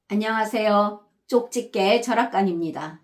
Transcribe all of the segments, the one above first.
안녕하세요. 쪽집게 철학관입니다.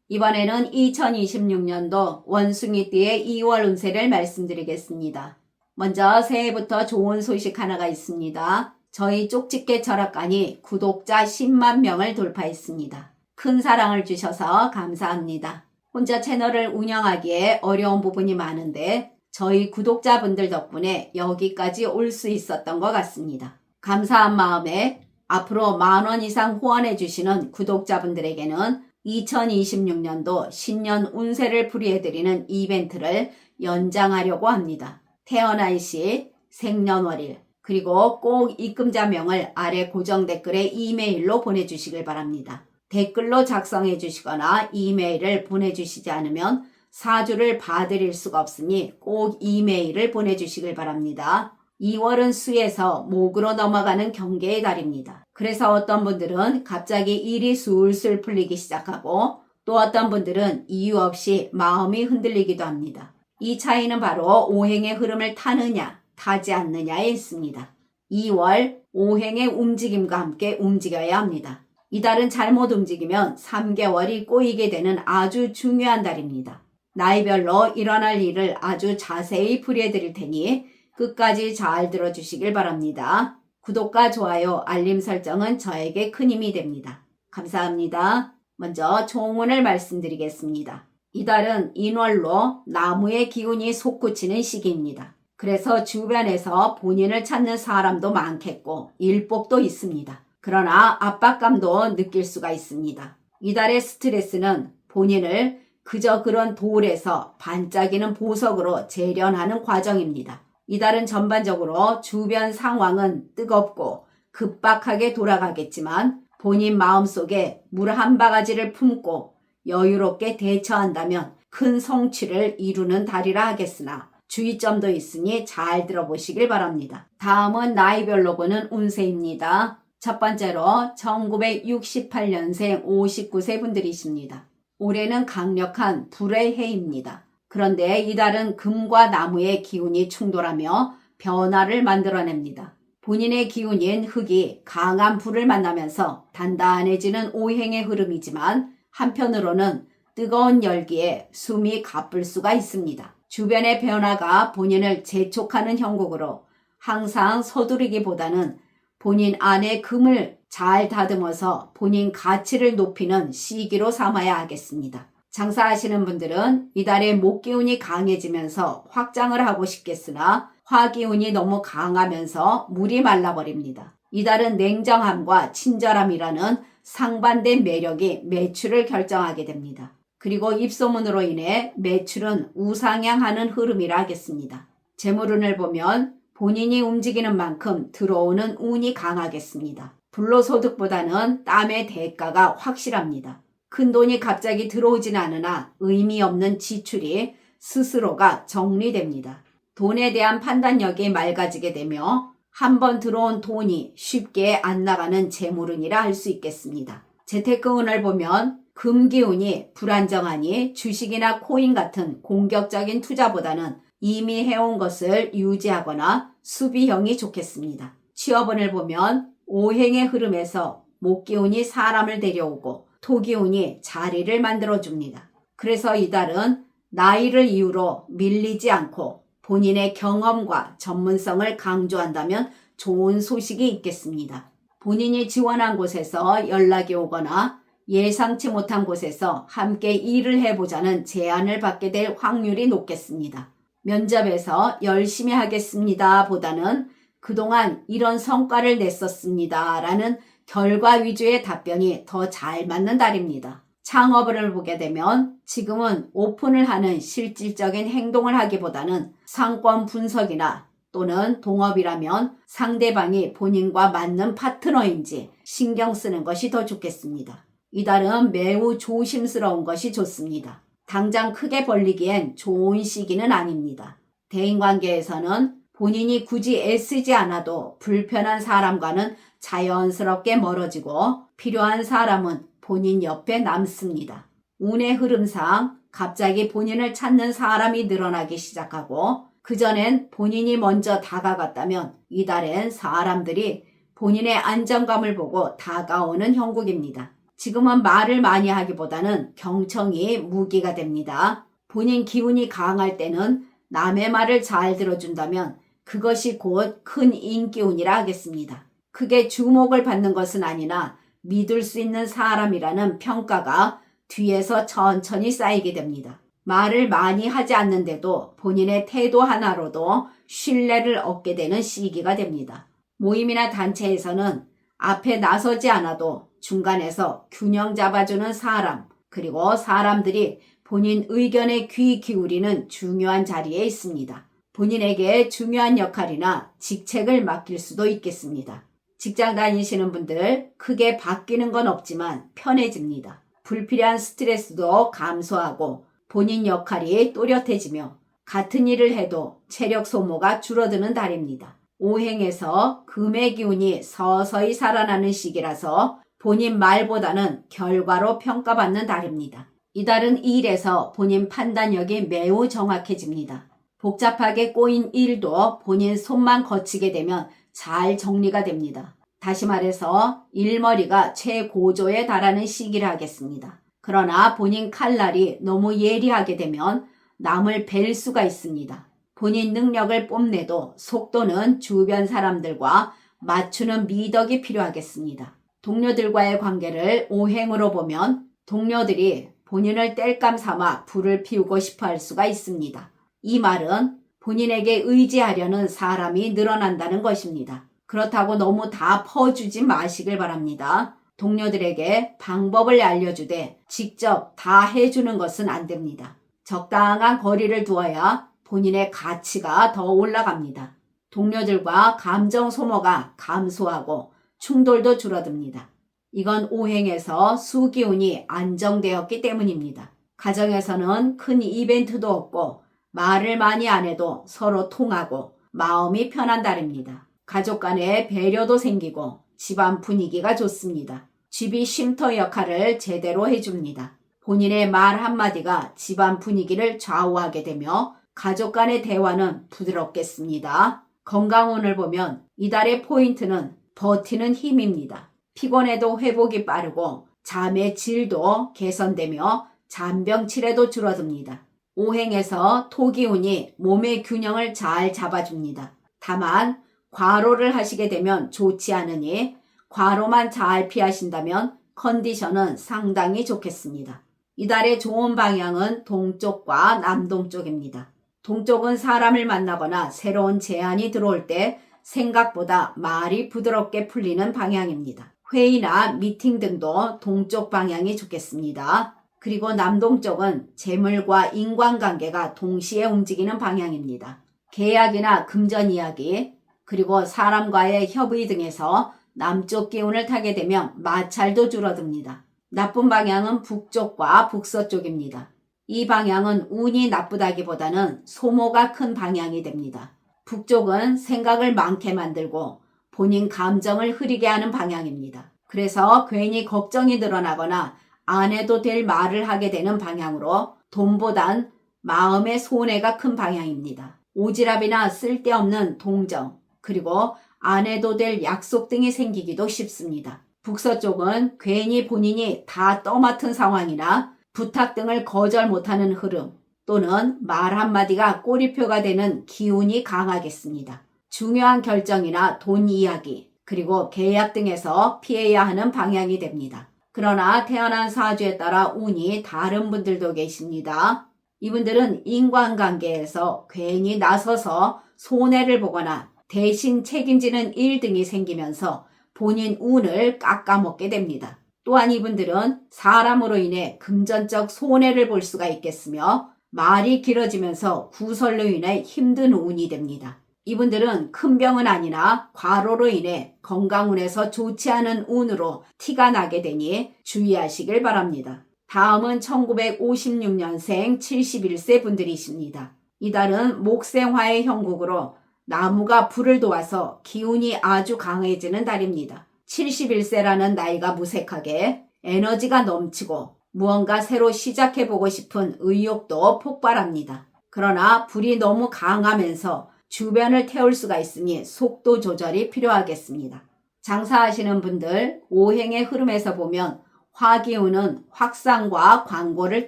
이번에는 2026년도 원숭이띠의 2월 운세를 말씀드리겠습니다. 먼저 새해부터 좋은 소식 하나가 있습니다. 저희 쪽집게 철학관이 구독자 10만 명을 돌파했습니다. 큰 사랑을 주셔서 감사합니다. 혼자 채널을 운영하기에 어려운 부분이 많은데 저희 구독자분들 덕분에 여기까지 올 수 있었던 것 같습니다. 감사한 마음에 앞으로 10,000원 이상 후원해 주시는 구독자분들에게는 2026년도 신년 운세를 풀이해드리는 이벤트를 연장하려고 합니다. 태어난 시, 생년월일, 그리고 꼭 입금자명을 아래 고정 댓글에 이메일로 보내주시길 바랍니다. 댓글로 작성해 주시거나 이메일을 보내주시지 않으면 사주를 봐드릴 수가 없으니 꼭 이메일을 보내주시길 바랍니다. 2월은 수에서 목으로 넘어가는 경계의 달입니다. 그래서 어떤 분들은 갑자기 일이 술술 풀리기 시작하고 또 어떤 분들은 이유 없이 마음이 흔들리기도 합니다. 이 차이는 바로 오행의 흐름을 타느냐 타지 않느냐에 있습니다. 2월 오행의 움직임과 함께 움직여야 합니다. 이 달은 잘못 움직이면 3개월이 꼬이게 되는 아주 중요한 달입니다. 나이별로 일어날 일을 아주 자세히 풀이해 드릴 테니 끝까지 잘 들어주시길 바랍니다. 구독과 좋아요, 알림 설정은 저에게 큰 힘이 됩니다. 감사합니다. 먼저 총운을 말씀드리겠습니다. 이달은 인월로 나무의 기운이 솟구치는 시기입니다. 그래서 주변에서 본인을 찾는 사람도 많겠고 일복도 있습니다. 그러나 압박감도 느낄 수가 있습니다. 이달의 스트레스는 본인을 그저 그런 돌에서 반짝이는 보석으로 재련하는 과정입니다. 이달은 전반적으로 주변 상황은 뜨겁고 급박하게 돌아가겠지만 본인 마음속에 물 한 바가지를 품고 여유롭게 대처한다면 큰 성취를 이루는 달이라 하겠으나 주의점도 있으니 잘 들어보시길 바랍니다. 다음은 나이별로 보는 운세입니다. 첫 번째로 1968년생 59세 분들이십니다. 올해는 강력한 불의 해입니다. 그런데 이달은 금과 나무의 기운이 충돌하며 변화를 만들어냅니다. 본인의 기운인 흙이 강한 불을 만나면서 단단해지는 오행의 흐름이지만 한편으로는 뜨거운 열기에 숨이 가쁠 수가 있습니다. 주변의 변화가 본인을 재촉하는 형국으로 항상 서두르기보다는 본인 안에 금을 잘 다듬어서 본인 가치를 높이는 시기로 삼아야 하겠습니다. 장사하시는 분들은 이달에 목기운이 강해지면서 확장을 하고 싶겠으나 화기운이 너무 강하면서 물이 말라버립니다. 이달은 냉정함과 친절함이라는 상반된 매력이 매출을 결정하게 됩니다. 그리고 입소문으로 인해 매출은 우상향하는 흐름이라 하겠습니다. 재물운을 보면 본인이 움직이는 만큼 들어오는 운이 강하겠습니다. 불로소득보다는 땀의 대가가 확실합니다. 큰돈이 갑자기 들어오진 않으나 의미 없는 지출이 스스로가 정리됩니다. 돈에 대한 판단력이 맑아지게 되며 한번 들어온 돈이 쉽게 안 나가는 재물운이라 할 수 있겠습니다. 재테크운을 보면 금기운이 불안정하니 주식이나 코인 같은 공격적인 투자보다는 이미 해온 것을 유지하거나 수비형이 좋겠습니다. 취업운을 보면 오행의 흐름에서 목기운이 사람을 데려오고 토기운이 자리를 만들어줍니다. 그래서 이달은 나이를 이유로 밀리지 않고 본인의 경험과 전문성을 강조한다면 좋은 소식이 있겠습니다. 본인이 지원한 곳에서 연락이 오거나 예상치 못한 곳에서 함께 일을 해보자는 제안을 받게 될 확률이 높겠습니다. 면접에서 열심히 하겠습니다 보다는 그동안 이런 성과를 냈었습니다 라는 결과 위주의 답변이 더 잘 맞는 달입니다. 창업을 보게 되면 지금은 오픈을 하는 실질적인 행동을 하기보다는 상권 분석이나 또는 동업이라면 상대방이 본인과 맞는 파트너인지 신경 쓰는 것이 더 좋겠습니다. 이달은 매우 조심스러운 것이 좋습니다. 당장 크게 벌리기엔 좋은 시기는 아닙니다. 대인관계에서는 본인이 굳이 애쓰지 않아도 불편한 사람과는 자연스럽게 멀어지고 필요한 사람은 본인 옆에 남습니다. 운의 흐름상 갑자기 본인을 찾는 사람이 늘어나기 시작하고 그전엔 본인이 먼저 다가갔다면 이달엔 사람들이 본인의 안정감을 보고 다가오는 형국입니다. 지금은 말을 많이 하기보다는 경청이 무기가 됩니다. 본인 기운이 강할 때는 남의 말을 잘 들어준다면 그것이 곧 큰 인기운이라 하겠습니다. 크게 주목을 받는 것은 아니나 믿을 수 있는 사람이라는 평가가 뒤에서 천천히 쌓이게 됩니다. 말을 많이 하지 않는데도 본인의 태도 하나로도 신뢰를 얻게 되는 시기가 됩니다. 모임이나 단체에서는 앞에 나서지 않아도 중간에서 균형 잡아주는 사람, 그리고 사람들이 본인 의견에 귀 기울이는 중요한 자리에 있습니다. 본인에게 중요한 역할이나 직책을 맡길 수도 있겠습니다. 직장 다니시는 분들 크게 바뀌는 건 없지만 편해집니다. 불필요한 스트레스도 감소하고 본인 역할이 또렷해지며 같은 일을 해도 체력 소모가 줄어드는 달입니다. 오행에서 금의 기운이 서서히 살아나는 시기라서 본인 말보다는 결과로 평가받는 달입니다. 이달은 일에서 본인 판단력이 매우 정확해집니다. 복잡하게 꼬인 일도 본인 손만 거치게 되면 잘 정리가 됩니다. 다시 말해서 일머리가 최고조에 달하는 시기를 하겠습니다. 그러나 본인 칼날이 너무 예리하게 되면 남을 뵐 수가 있습니다. 본인 능력을 뽐내도 속도는 주변 사람들과 맞추는 미덕이 필요하겠습니다. 동료들과의 관계를 오행으로 보면 동료들이 본인을 땔감 삼아 불을 피우고 싶어 할 수가 있습니다. 이 말은 본인에게 의지하려는 사람이 늘어난다는 것입니다. 그렇다고 너무 다 퍼주지 마시길 바랍니다. 동료들에게 방법을 알려주되 직접 다 해주는 것은 안 됩니다. 적당한 거리를 두어야 본인의 가치가 더 올라갑니다. 동료들과 감정 소모가 감소하고 충돌도 줄어듭니다. 이건 오행에서 수기운이 안정되었기 때문입니다. 가정에서는 큰 이벤트도 없고 말을 많이 안 해도 서로 통하고 마음이 편한 달입니다. 가족 간의 배려도 생기고 집안 분위기가 좋습니다. 집이 쉼터 역할을 제대로 해줍니다. 본인의 말 한마디가 집안 분위기를 좌우하게 되며 가족 간의 대화는 부드럽겠습니다. 건강운을 보면 이달의 포인트는 버티는 힘입니다. 피곤해도 회복이 빠르고 잠의 질도 개선되며 잔병치레도 줄어듭니다. 오행에서 토기운이 몸의 균형을 잘 잡아줍니다. 다만 과로를 하시게 되면 좋지 않으니 과로만 잘 피하신다면 컨디션은 상당히 좋겠습니다. 이달의 좋은 방향은 동쪽과 남동쪽입니다. 동쪽은 사람을 만나거나 새로운 제안이 들어올 때 생각보다 말이 부드럽게 풀리는 방향입니다. 회의나 미팅 등도 동쪽 방향이 좋겠습니다. 그리고 남동쪽은 재물과 인간관계가 동시에 움직이는 방향입니다. 계약이나 금전 이야기, 그리고 사람과의 협의 등에서 남쪽 기운을 타게 되면 마찰도 줄어듭니다. 나쁜 방향은 북쪽과 북서쪽입니다. 이 방향은 운이 나쁘다기보다는 소모가 큰 방향이 됩니다. 북쪽은 생각을 많게 만들고 본인 감정을 흐리게 하는 방향입니다. 그래서 괜히 걱정이 늘어나거나 안 해도 될 말을 하게 되는 방향으로 돈보단 마음의 손해가 큰 방향입니다. 오지랖이나 쓸데없는 동정, 그리고 안 해도 될 약속 등이 생기기도 쉽습니다. 북서쪽은 괜히 본인이 다 떠맡은 상황이나 부탁 등을 거절 못하는 흐름 또는 말 한마디가 꼬리표가 되는 기운이 강하겠습니다. 중요한 결정이나 돈 이야기 그리고 계약 등에서 피해야 하는 방향이 됩니다. 그러나 태어난 사주에 따라 운이 다른 분들도 계십니다. 이분들은 인간관계에서 괜히 나서서 손해를 보거나 대신 책임지는 일 등이 생기면서 본인 운을 깎아먹게 됩니다. 또한 이분들은 사람으로 인해 금전적 손해를 볼 수가 있겠으며 말이 길어지면서 구설로 인해 힘든 운이 됩니다. 이분들은 큰 병은 아니나 과로로 인해 건강운에서 좋지 않은 운으로 티가 나게 되니 주의하시길 바랍니다. 다음은 1956년생 71세 분들이십니다. 이달은 목생화의 형국으로 나무가 불을 도와서 기운이 아주 강해지는 달입니다. 71세라는 나이가 무색하게 에너지가 넘치고 무언가 새로 시작해보고 싶은 의욕도 폭발합니다. 그러나 불이 너무 강하면서 주변을 태울 수가 있으니 속도 조절이 필요하겠습니다. 장사하시는 분들 오행의 흐름에서 보면 화기운은 확산과 광고를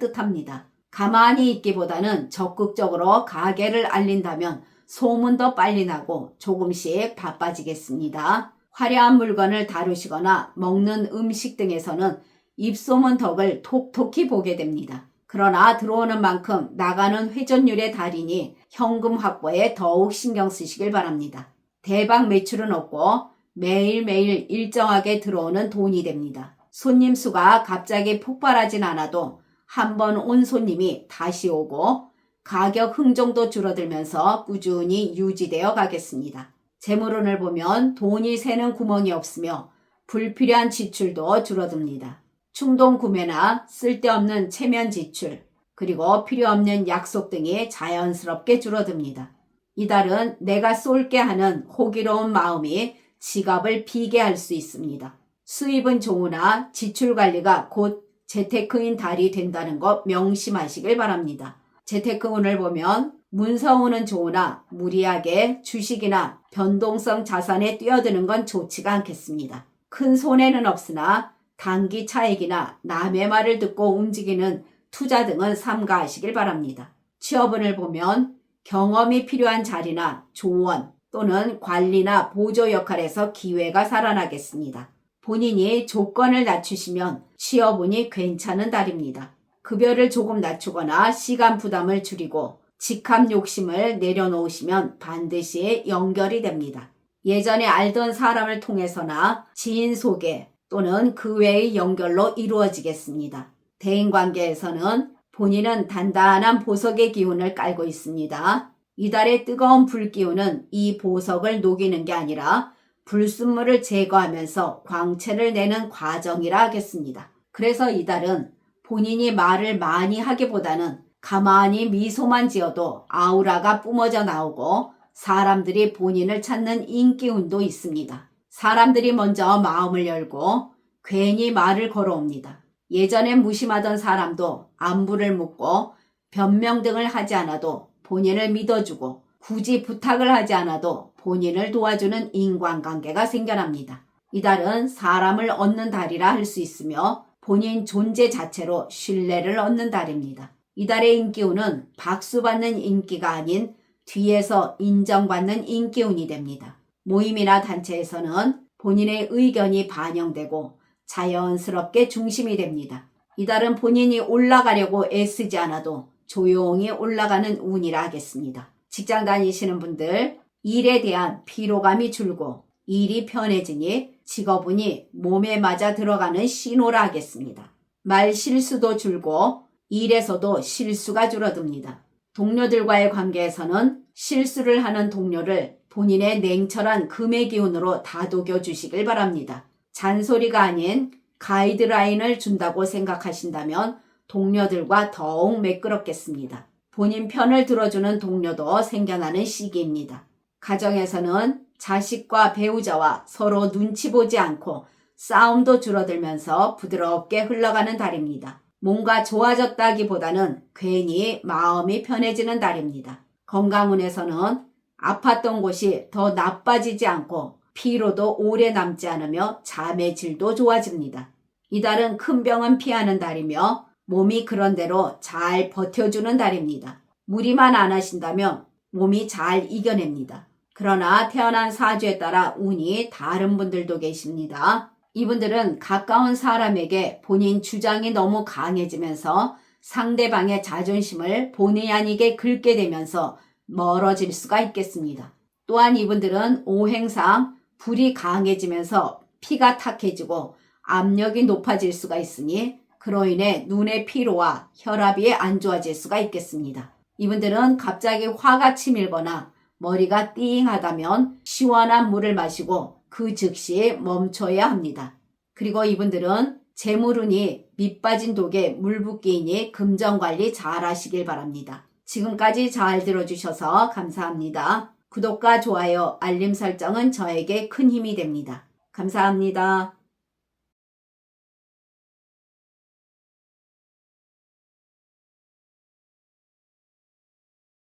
뜻합니다. 가만히 있기보다는 적극적으로 가게를 알린다면 소문도 빨리 나고 조금씩 바빠지겠습니다. 화려한 물건을 다루시거나 먹는 음식 등에서는 입소문 덕을 톡톡히 보게 됩니다. 그러나 들어오는 만큼 나가는 회전율의 달이니 현금 확보에 더욱 신경 쓰시길 바랍니다. 대박 매출은 없고 매일매일 일정하게 들어오는 돈이 됩니다. 손님 수가 갑자기 폭발하진 않아도 한 번 온 손님이 다시 오고 가격 흥정도 줄어들면서 꾸준히 유지되어 가겠습니다. 재물운을 보면 돈이 새는 구멍이 없으며 불필요한 지출도 줄어듭니다. 충동 구매나 쓸데없는 체면 지출, 그리고 필요 없는 약속 등이 자연스럽게 줄어듭니다. 이달은 내가 쏠게 하는 호기로운 마음이 지갑을 비게 할 수 있습니다. 수입은 좋으나 지출 관리가 곧 재테크인 달이 된다는 것 명심하시길 바랍니다. 재테크운을 보면 문서운은 좋으나 무리하게 주식이나 변동성 자산에 뛰어드는 건 좋지가 않겠습니다. 큰 손해는 없으나 단기 차익이나 남의 말을 듣고 움직이는 투자 등은 삼가하시길 바랍니다. 취업운을 보면 경험이 필요한 자리나 조언 또는 관리나 보조 역할에서 기회가 살아나겠습니다. 본인이 조건을 낮추시면 취업운이 괜찮은 달입니다. 급여를 조금 낮추거나 시간 부담을 줄이고 직함 욕심을 내려놓으시면 반드시 연결이 됩니다. 예전에 알던 사람을 통해서나 지인 소개 또는 그 외의 연결로 이루어지겠습니다. 대인관계에서는 본인은 단단한 보석의 기운을 깔고 있습니다. 이달의 뜨거운 불기운은 이 보석을 녹이는 게 아니라 불순물을 제거하면서 광채를 내는 과정이라 하겠습니다. 그래서 이달은 본인이 말을 많이 하기보다는 가만히 미소만 지어도 아우라가 뿜어져 나오고 사람들이 본인을 찾는 인기운도 있습니다. 사람들이 먼저 마음을 열고 괜히 말을 걸어옵니다. 예전에 무심하던 사람도 안부를 묻고 변명 등을 하지 않아도 본인을 믿어주고 굳이 부탁을 하지 않아도 본인을 도와주는 인간관계가 생겨납니다. 이달은 사람을 얻는 달이라 할 수 있으며 본인 존재 자체로 신뢰를 얻는 달입니다. 이달의 인기운은 박수받는 인기가 아닌 뒤에서 인정받는 인기운이 됩니다. 모임이나 단체에서는 본인의 의견이 반영되고 자연스럽게 중심이 됩니다. 이달은 본인이 올라가려고 애쓰지 않아도 조용히 올라가는 운이라 하겠습니다. 직장 다니시는 분들 일에 대한 피로감이 줄고 일이 편해지니 직업운이 몸에 맞아 들어가는 신호라 하겠습니다. 말 실수도 줄고 일에서도 실수가 줄어듭니다. 동료들과의 관계에서는 실수를 하는 동료를 본인의 냉철한 금의 기운으로 다독여 주시길 바랍니다. 잔소리가 아닌 가이드라인을 준다고 생각하신다면 동료들과 더욱 매끄럽겠습니다. 본인 편을 들어주는 동료도 생겨나는 시기입니다. 가정에서는 자식과 배우자와 서로 눈치 보지 않고 싸움도 줄어들면서 부드럽게 흘러가는 달입니다. 뭔가 좋아졌다기보다는 괜히 마음이 편해지는 달입니다. 건강운에서는 아팠던 곳이 더 나빠지지 않고 피로도 오래 남지 않으며 잠의 질도 좋아집니다. 이달은 큰 병은 피하는 달이며 몸이 그런대로 잘 버텨주는 달입니다. 무리만 안 하신다면 몸이 잘 이겨냅니다. 그러나 태어난 사주에 따라 운이 다른 분들도 계십니다. 이분들은 가까운 사람에게 본인 주장이 너무 강해지면서 상대방의 자존심을 본의 아니게 긁게 되면서 멀어질 수가 있겠습니다. 또한 이분들은 오행상 불이 강해지면서 피가 탁해지고 압력이 높아질 수가 있으니 그로 인해 눈의 피로와 혈압이 안 좋아질 수가 있겠습니다. 이분들은 갑자기 화가 치밀거나 머리가 띵하다면 시원한 물을 마시고 그 즉시 멈춰야 합니다. 그리고 이분들은 재물운이 밑빠진 독에 물 붓기이니 금전관리 잘 하시길 바랍니다. 지금까지 잘 들어주셔서 감사합니다. 구독과 좋아요, 알림 설정은 저에게 큰 힘이 됩니다. 감사합니다.